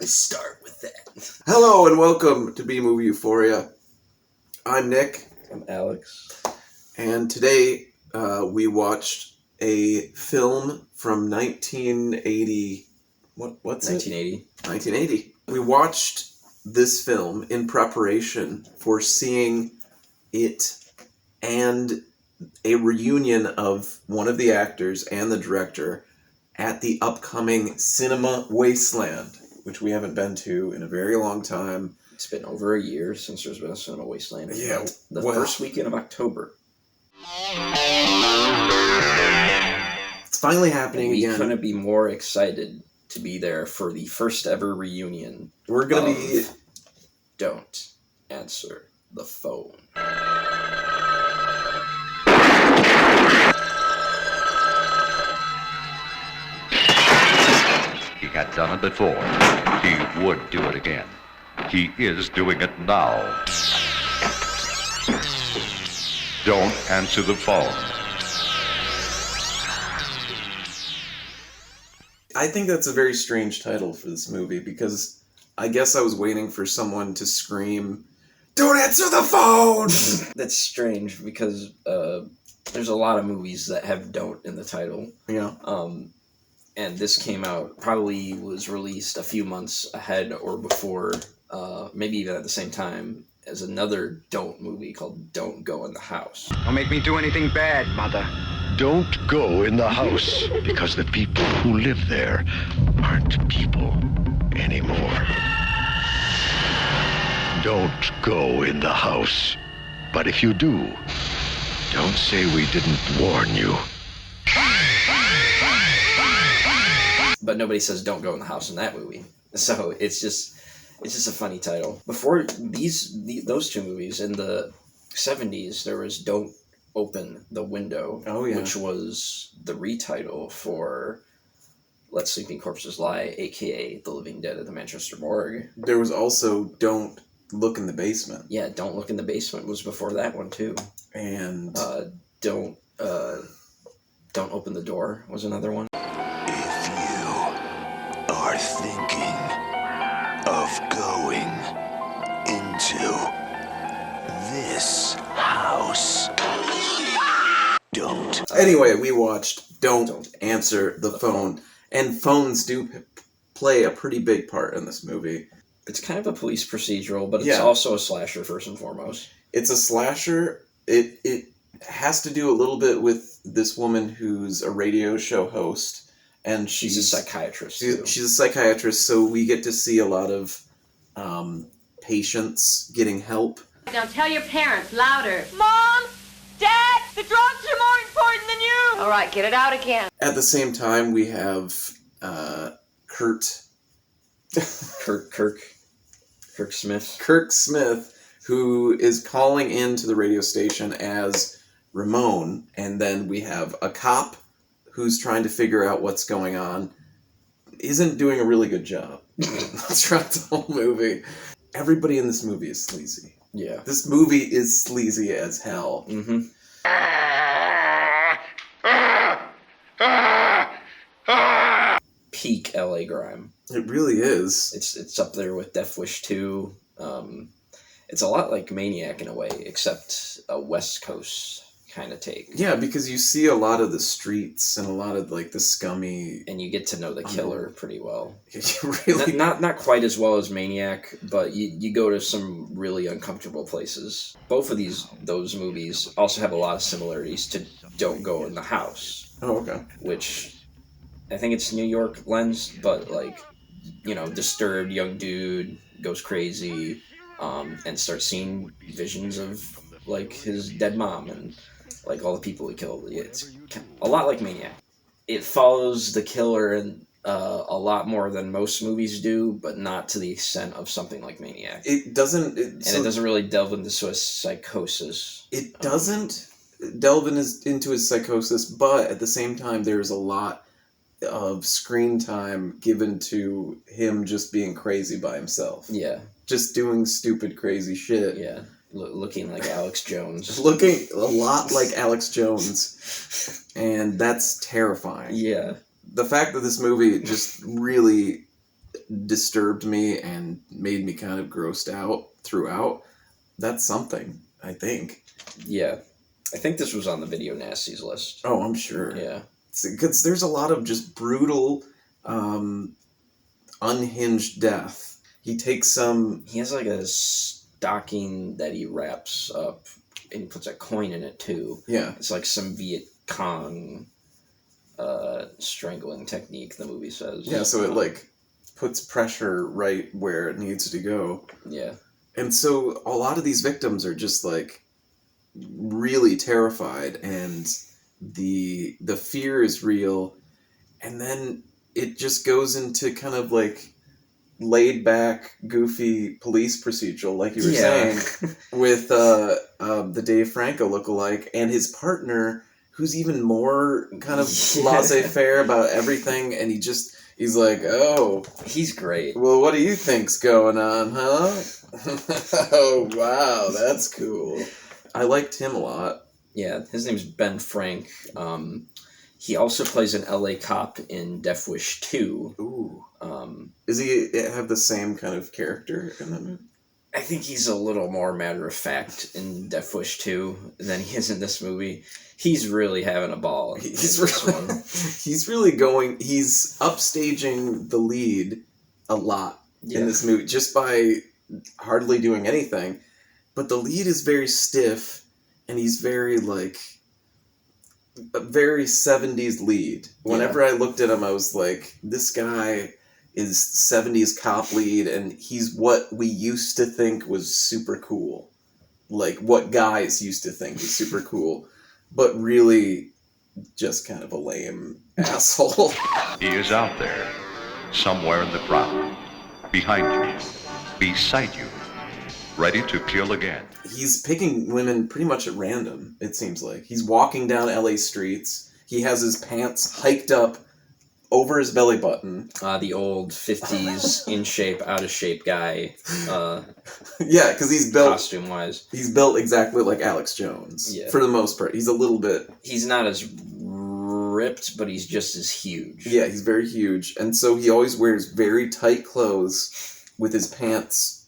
start with that. Hello and welcome to B-Movie Euphoria. I'm Nick. I'm Alex. And today we watched a film from 1980. What's 1980. it? 1980. We watched this film in preparation for seeing it and a reunion of one of the actors and the director at the upcoming Cinema Wasteland, which we haven't been to in a very long time. It's been over a year since there's been a Cinema Wasteland. Yeah, the first weekend of October. It's finally happening again. We couldn't be more excited to be there for the first ever reunion. We're gonna be... Don't Answer the Phone. He had done it before. He would do it again. He is doing it now. Don't answer the phone. I think that's a very strange title for this movie because I guess I was waiting for someone to scream, "Don't answer the phone!" That's strange because there's a lot of movies that have "don't" in the title. Yeah. And this came out, probably was released a few months ahead or before, maybe even at the same time, as another "don't" movie called Don't Go in the House. Don't make me do anything bad, Mother. Don't go in the house, because the people who live there aren't people anymore. Don't go in the house. But if you do, don't say we didn't warn you. But nobody says "don't go in the house" in that movie. So it's just a funny title. Before those two movies, in the 70s, there was "Don't Open the Window," which was the retitle for "Let Sleeping Corpses Lie," aka "The Living Dead at the Manchester Morgue." There was also "Don't Look in the Basement." Yeah, "Don't Look in the Basement" was before that one too. And Don't Open the Door was another one. If you are thinking of going into this house, don't. Anyway, we watched Don't Answer the Phone. And phones do play a pretty big part in this movie. It's kind of a police procedural, but it's also a slasher first and foremost. It's a slasher. It has to do a little bit with this woman who's a radio show host. And she's a psychiatrist. She's a psychiatrist, so we get to see a lot of patients getting help. Now tell your parents louder. Mom! Dad! The drugs are more important than you! All right, get it out again. At the same time, we have Kirk Smith, who is calling into the radio station as Ramon, and then we have a cop who's trying to figure out what's going on. Isn't doing a really good job throughout the whole movie. Everybody in this movie is sleazy. Yeah. This movie is sleazy as hell. Mm-hmm. Peak LA grime. It really is. It's up there with Death Wish 2. It's a lot like Maniac in a way, except a West Coast kind of take. Yeah, because you see a lot of the streets and a lot of like the scummy, and you get to know the killer pretty well. Really, not quite as well as Maniac, but you go to some really uncomfortable places. Both of those movies also have a lot of similarities to Don't Go in the House. Oh, okay. Which I think it's New York lens, but like, disturbed young dude goes crazy, and starts seeing visions of like his dead mom and like all the people he killed. It's a lot like Maniac. It follows the killer and a lot more than most movies do, but not to the extent of something like Maniac. It doesn't, it doesn't really delve into his psychosis. It doesn't delve into his psychosis, but at the same time, there's a lot of screen time given to him just being crazy by himself. Yeah. Just doing stupid, crazy shit. Yeah. Looking like Alex Jones. Looking a lot like Alex Jones. And that's terrifying. Yeah. The fact that this movie just really disturbed me and made me kind of grossed out throughout, that's something, I think. Yeah. I think this was on the Video Nasties list. Oh, I'm sure. Yeah. Because there's a lot of just brutal, unhinged death. He takes some... He has like a stocking that he wraps up, and he puts a coin in it too. Yeah. It's like some Viet Cong strangling technique, the movie says. Yeah, so it like puts pressure right where it needs to go. Yeah. And so a lot of these victims are just like really terrified, and the fear is real, and then it just goes into kind of like laid back, goofy police procedural, like you were saying, with the Dave Franco lookalike and his partner, who's even more kind of laissez-faire about everything, and he's like, oh, he's great. Well, what do you think's going on, huh? Oh, wow, that's cool. I liked him a lot. Yeah, his name's Ben Frank. He also plays an LA cop in Death Wish 2. Ooh. Does he have the same kind of character in that movie? I think he's a little more matter-of-fact in Death Wish 2 than he is in this movie. He's really having a ball in this one. He's upstaging the lead a lot in this movie, just by hardly doing anything. But the lead is very stiff, and he's very, like, a very 70s lead. Whenever I looked at him, I was like, this guy is 70s cop lead, and he's what we used to think was super cool. Like, what guys used to think was super cool. But really, just kind of a lame asshole. He is out there, somewhere in the crowd, behind you, beside you, ready to kill again. He's picking women pretty much at random, it seems like. He's walking down LA streets. He has his pants hiked up over his belly button. The old 50s in-shape, out-of-shape guy. Yeah, because he's built... Costume-wise. He's built exactly like Alex Jones, for the most part. He's a little bit... He's not as ripped, but he's just as huge. Yeah, he's very huge. And so he always wears very tight clothes with his pants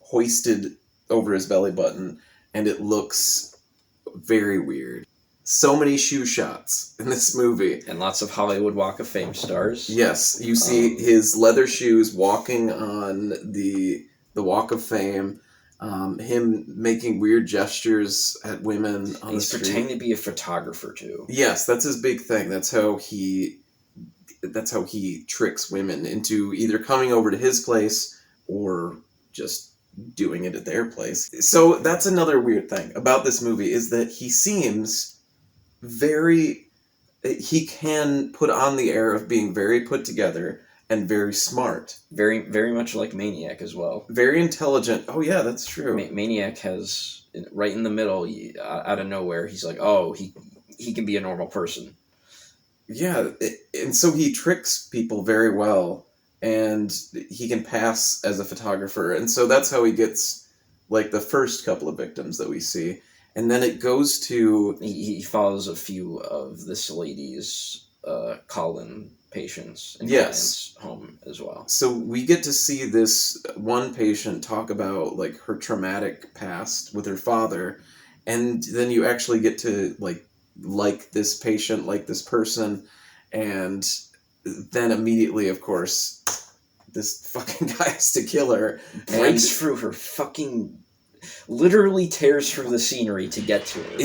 hoisted over his belly button, and it looks very weird. So many shoe shots in this movie. And lots of Hollywood Walk of Fame stars. Yes, you see his leather shoes walking on the Walk of Fame, him making weird gestures at women on the street. He's pretending to be a photographer, too. Yes, that's his big thing. That's how he tricks women into either coming over to his place or just doing it at their place. So that's another weird thing about this movie, is that he seems he can put on the air of being very put together and very smart. Very, very much like Maniac as well. Very intelligent. Oh yeah, that's true. Maniac has, right in the middle, out of nowhere, he's like, oh, he can be a normal person. Yeah, and so he tricks people very well, and he can pass as a photographer, and so that's how he gets, like, the first couple of victims that we see. And then it goes to... He follows a few of this lady's call-in patients and clients home as well. So we get to see this one patient talk about, like, her traumatic past with her father, and then you actually get to, like this patient, like this person, and then immediately, of course, this fucking guy has to kill her. Breaks through her fucking... Literally tears through the scenery to get to her.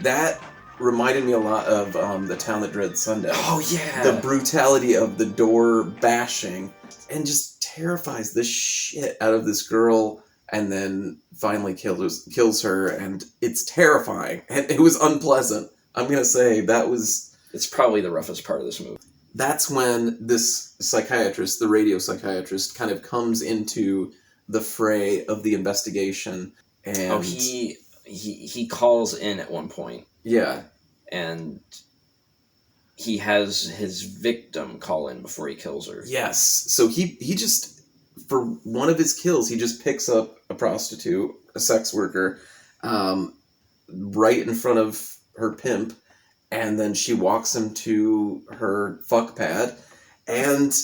That reminded me a lot of The Town That Dread Sundown. Oh, yeah! The brutality of the door bashing, and just terrifies the shit out of this girl, and then finally kills her, and it's terrifying. And it was unpleasant. I'm gonna say it's probably the roughest part of this movie. That's when this psychiatrist, the radio psychiatrist, kind of comes into the fray of the investigation. And he calls in at one point. Yeah. And he has his victim call in before he kills her. Yes. So he just, for one of his kills, he just picks up a prostitute, a sex worker, right in front of her pimp, and then she walks him to her fuck pad, and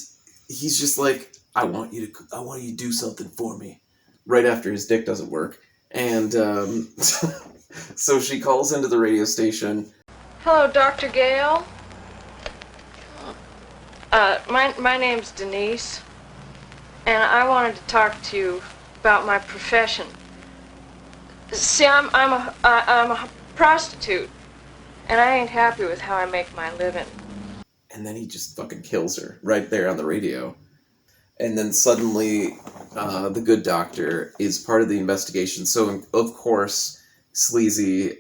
he's just like, I want you to do something for me, right after his dick doesn't work. And so she calls into the radio station. Hello, Dr. Gale. My name's Denise, and I wanted to talk to you about my profession. See, I'm a prostitute, and I ain't happy with how I make my living. And then he just fucking kills her right there on the radio. And then suddenly, the good doctor is part of the investigation. So, of course, sleazy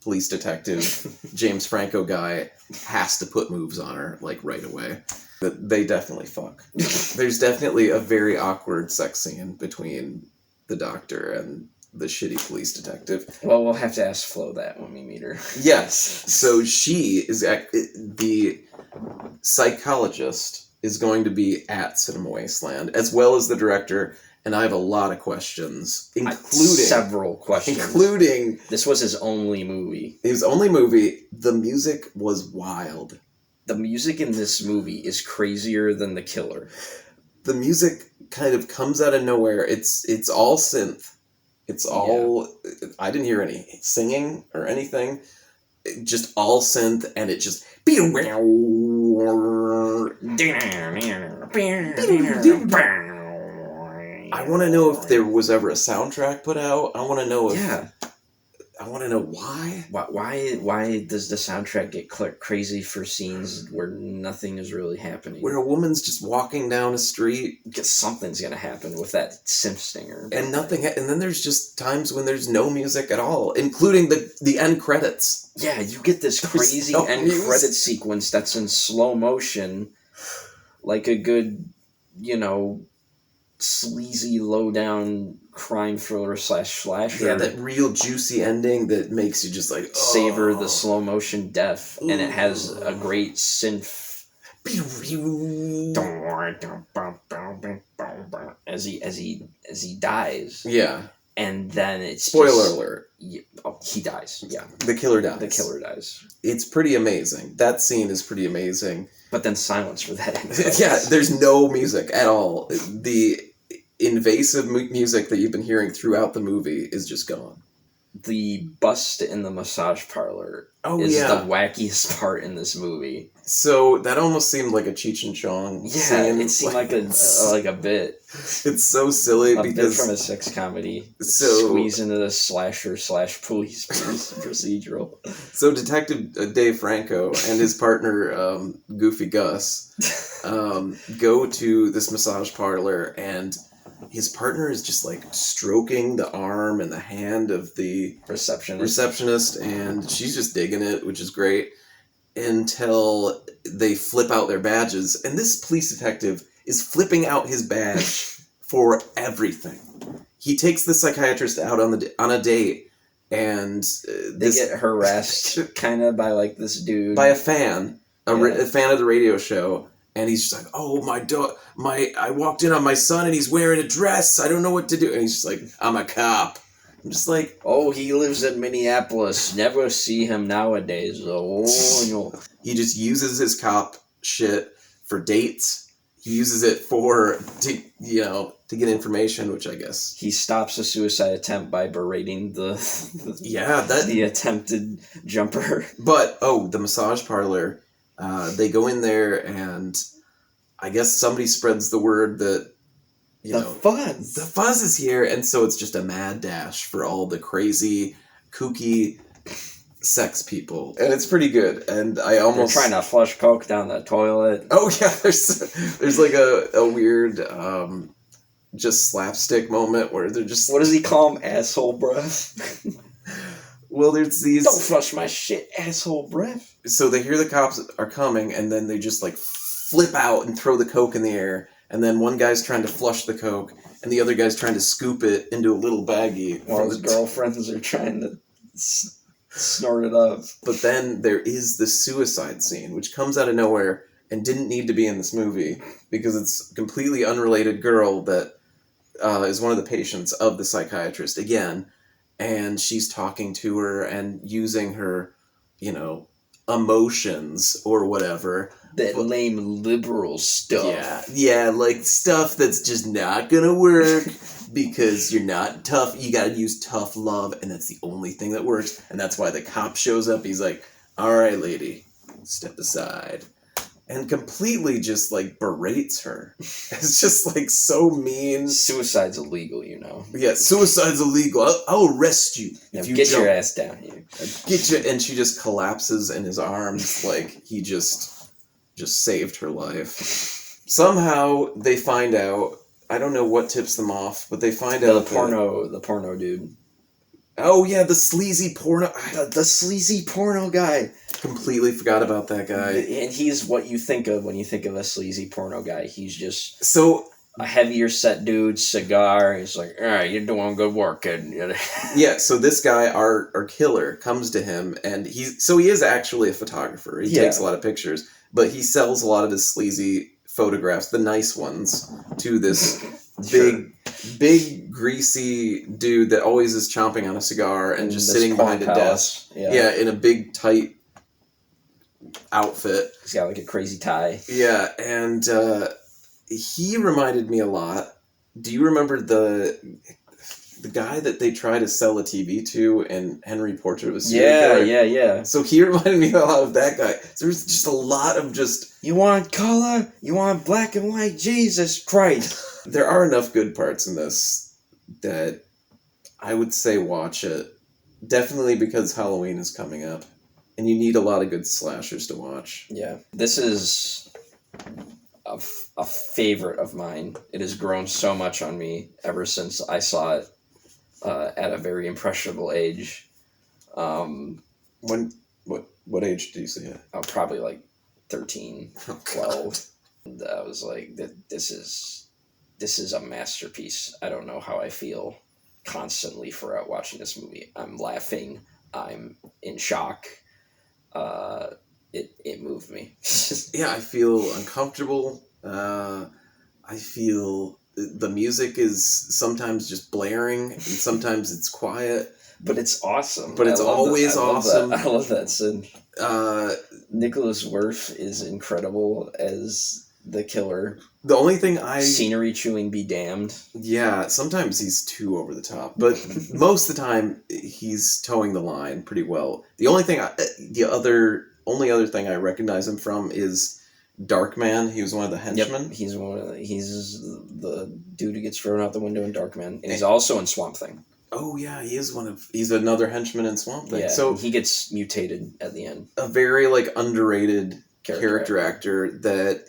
police detective James Franco guy has to put moves on her, like, right away. But they definitely fuck. There's definitely a very awkward sex scene between the doctor and the shitty police detective. Well, we'll have to ask Flo that when we meet her. Yes. So she is the psychologist is going to be at Cinema Wasteland, as well as the director, and I have a lot of questions, including several questions. Including this was his only movie. His only movie. The music was wild. The music in this movie is crazier than The Killer. The music kind of comes out of nowhere. It's all synth. It's all... Yeah. I didn't hear any singing or anything. Just all synth, and it just... I want to know if there was ever a soundtrack put out. I want to know if... Yeah. I want to know why. Why does the soundtrack get crazy for scenes where nothing is really happening? Where a woman's just walking down a street. Because something's going to happen with that synth stinger. And nothing. And then there's just times when there's no music at all, including the end credits. Yeah, you get this crazy end credit sequence that's in slow motion, like a good, sleazy, low-down crime thriller / slasher. Yeah, that real juicy ending that makes you just like... savor the slow motion death. Ooh. And it has a great synth... as he dies. Yeah. And then it's Spoiler alert. He dies. Yeah. The killer dies. The killer dies. It's pretty amazing. That scene is pretty amazing. But then silence for that. Yeah, there's no music at all. The invasive music that you've been hearing throughout the movie is just gone. The bust in the massage parlor is the wackiest part in this movie. So that almost seemed like a Cheech and Chong scene. It seemed like a bit. It's so silly because bit from a sex comedy. So squeeze into the slasher / police procedural. So Detective Dave Franco and his partner Goofy Gus go to this massage parlor, and his partner is just like stroking the arm and the hand of the receptionist, and she's just digging it, which is great, until they flip out their badges. And this police detective is flipping out his badge for everything. He takes the psychiatrist out on a date, and they get harassed kind of by like this dude, by a fan, a fan of the radio show. And he's just like, oh, I walked in on my son and he's wearing a dress. I don't know what to do. And he's just like, I'm a cop. I'm just like... Oh, he lives in Minneapolis. Never see him nowadays. Oh, no. He just uses his cop shit for dates. He uses it to get information, which I guess... He stops a suicide attempt by berating the attempted jumper. But, the massage parlor... they go in there, and I guess somebody spreads the word that the fuzz is here, and so it's just a mad dash for all the crazy, kooky sex people, and it's pretty good. And I almost trying to flush coke down the toilet. Oh yeah, there's like a weird just slapstick moment where they're just... What does he call him? Asshole breath. Well, there's these... Don't flush my shit, asshole breath. So they hear the cops are coming, and then they just, like, flip out and throw the coke in the air. And then one guy's trying to flush the coke, and the other guy's trying to scoop it into a little baggie. While his girlfriends are trying to snort it up. But then there is the suicide scene, which comes out of nowhere and didn't need to be in this movie, because it's a completely unrelated girl that is one of the patients of the psychiatrist again. And she's talking to her and using her, emotions or whatever. That lame liberal stuff. Yeah, like stuff that's just not gonna work because you're not tough. You gotta use tough love, and that's the only thing that works. And that's why the cop shows up. He's like, "All right, lady, step aside," and completely just like berates her. It's just like so mean. Suicide's illegal, you know. Yeah, suicide's illegal. I'll arrest you if you get jump. your ass down here. Get you, and she just collapses in his arms like he just saved her life. Somehow they find out. I don't know what tips them off, but they find out the porno dude. Oh yeah, the sleazy porno. The sleazy porno guy. Completely forgot about that guy. And he's what you think of when you think of a sleazy porno guy. He's just so a heavier set dude, cigar. He's like, all right, you're doing good work, kid. Yeah, so this guy, our killer, comes to him, and he is actually a photographer. He takes a lot of pictures, but he sells a lot of his sleazy photographs, the nice ones, to this big, greasy dude that always is chomping on a cigar and just sitting behind a desk. Yeah, in a big, tight outfit. He's got like a crazy tie. Yeah, and he reminded me a lot. Do you remember the guy that they try to sell a TV to in Henry Portrait of a Serial Killer? Yeah. So he reminded me a lot of that guy. So there's just a lot of just... You want color? You want black and white? Jesus Christ. There are enough good parts in this that I would say watch it. Definitely because Halloween is coming up. And you need a lot of good slashers to watch. Yeah. This is a favorite of mine. It has grown so much on me ever since I saw it at a very impressionable age. What age did you see it? Probably like 13, 12. And I was like, this is a masterpiece. I don't know how I feel constantly throughout watching this movie. I'm laughing. I'm in shock. It moved me. Yeah, I feel uncomfortable. I feel the music is sometimes just blaring and sometimes it's quiet. But it's awesome. But it's always awesome. I love that scene. Nicholas Worth is incredible as the killer. The only thing Scenery chewing be damned. Yeah, sometimes he's too over the top. But most of the time, he's towing the line pretty well. The only other thing I recognize him from is Darkman. He was one of the henchmen. Yep, he's the dude who gets thrown out the window in Darkman. And he's also in Swamp Thing. Oh yeah, he's another henchman in Swamp Thing. Yeah, so he gets mutated at the end. A very underrated character actor that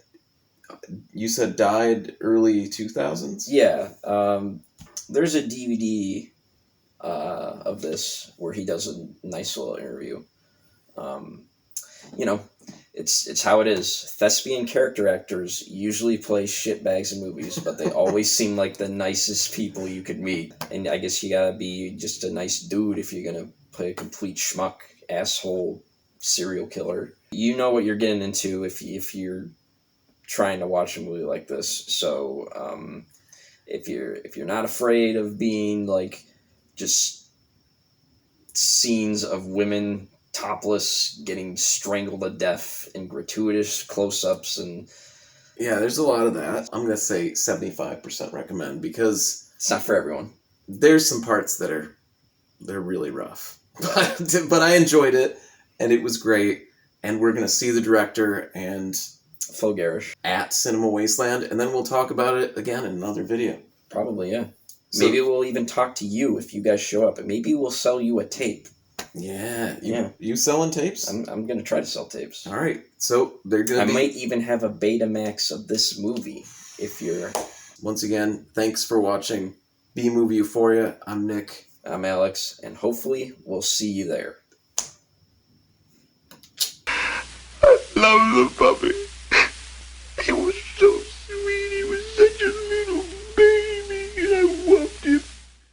you said died early 2000s? Yeah. There's a DVD of this where he does a nice little interview. It's how it is. Thespian character actors usually play shitbags in movies, but they always seem like the nicest people you could meet. And I guess you gotta be just a nice dude if you're gonna play a complete schmuck, asshole, serial killer. You know what you're getting into if you're trying to watch a movie like this. So if you're not afraid of being like just scenes of women topless getting strangled to death in gratuitous close-ups and there's a lot of that. I'm gonna say 75% recommend because it's not for everyone. There's some parts that they're really rough, but I enjoyed it and it was great. And we're gonna see the director and Phil Garish at Cinema Wasteland, and then we'll talk about it again in another video. Probably, yeah. So, maybe we'll even talk to you if you guys show up, and maybe we'll sell you a tape. Yeah. You selling tapes? I'm gonna try to sell tapes. All right. So they're gonna. I might even have a Betamax of this movie if you're. Once again, thanks for watching B Movie Euphoria. I'm Nick. I'm Alex, and hopefully we'll see you there. I love the puppy.